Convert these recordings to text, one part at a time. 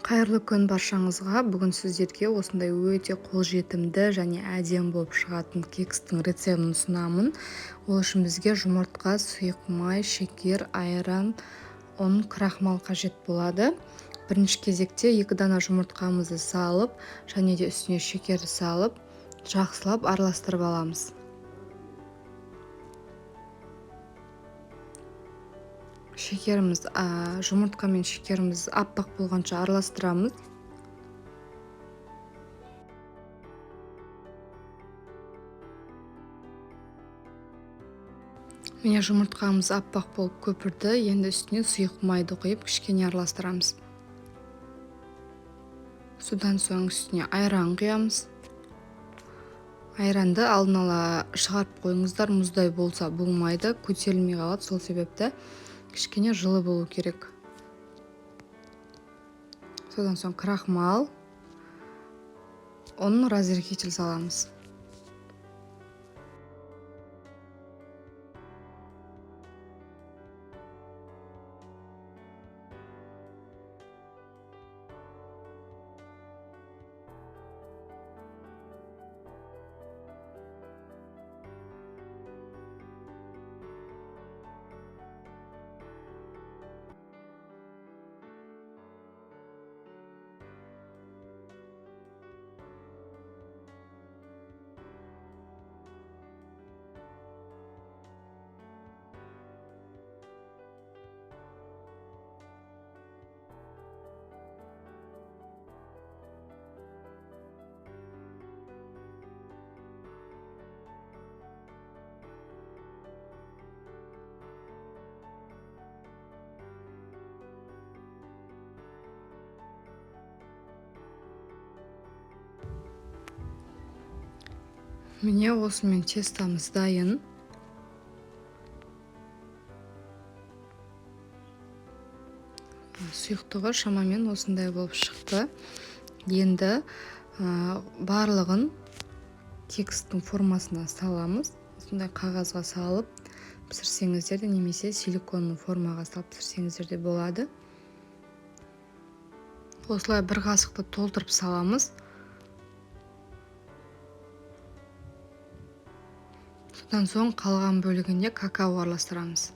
Қайырлы күн баршаңызға. Бүгін сіздерге осындай өте қолжетімді және әдемі болып шығатын кекстің рецептін ұсынамын. Ол үшін бізге жұмыртқа, сұйық май, шекер, айран, ұн, крахмал қажет болады. Бірінші кезекте 2 дана жұмыртқамызды салып, және де үстіне шекерді салып, жақсылап араластырып аламыз. Жұмыртқа мен шекеріміз аппақ болғанша араластырамыз. Міне жұмыртқамыз аппақ болып көпірді. Енді үстіне сұйық майды құйып кішкене араластырамыз. Содан соң үстіне айран құямыз. Айранды алдын ала шығарып қойыңыздар, мұздай болса болмайды, көтерілмей қалады, сол себепті кішкене жылы болу керек. Содан соң крахмал, ұн, разрыхитель саламыз. Міне осымен тестамыз дайын. Сұйықтығы шамамен осындай болып шықты. Енді барлығын кекстің формасына саламыз. Осындай қағазға салып пісірсеңіздер де, немесе силиконның формаға салып пісірсеңіздер де болады. Осылай бір қасықты толтырып саламыз. Содан соң қалған бөлігінде какао араластырамыз.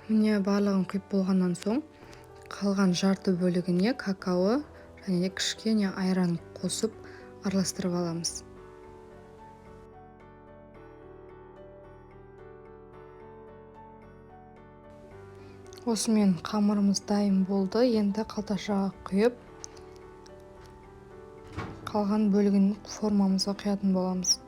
Міне барлығын құйып болғаннан соң қалған жарты бөлігіне какао және кішкене айран қосып араластырып аламыз. Осымен қамырымыз дайын болды. Енді қалташаға құйып, қалған бөлігін формамызға құятын боламыз.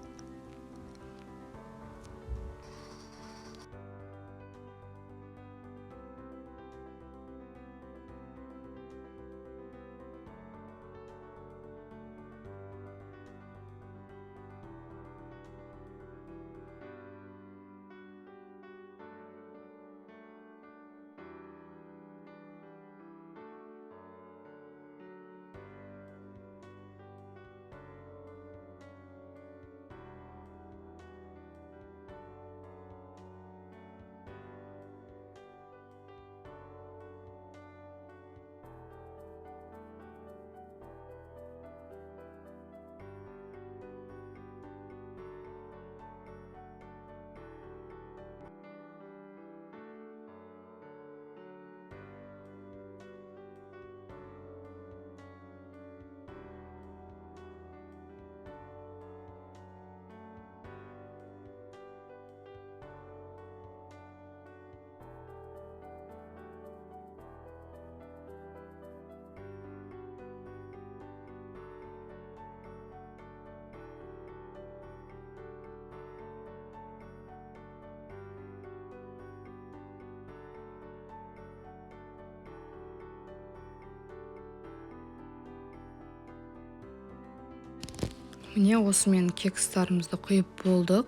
Міне осымен кекстарымызды құйып болдық.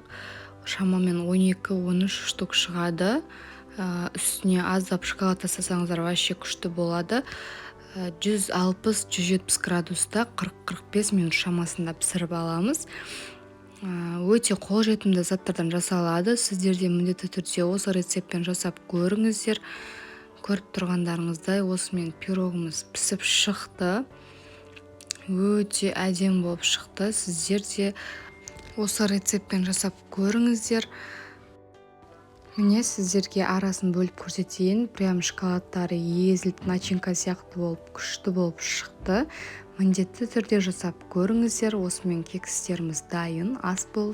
Шамамен 12-13 штук шығады. Үстіне аздап шоколад тастасаңыздар вообще күшті болады. 160-170 градуста 40-45 минут шамасында пісіріп аламыз. Өте қолжетімді заттардан жасалады. Сіздер де міндетті түрде осы рецептпен жасап көріңіздер. Көріп тұрғандарыңыздай осымен пирогымыз пісіп шықты. Өте әдемі болып шықты. Сіздер де осы рецептпен жасап көріңіздер. Міне сіздерге арасын бөліп көрсетейін. Прям шоколадтары езіліп, начинка сияқты болып, күшті болып шықты. Міндетті түрде жасап көріңіздер. Осымен кекстеріміз дайын. Ас болды.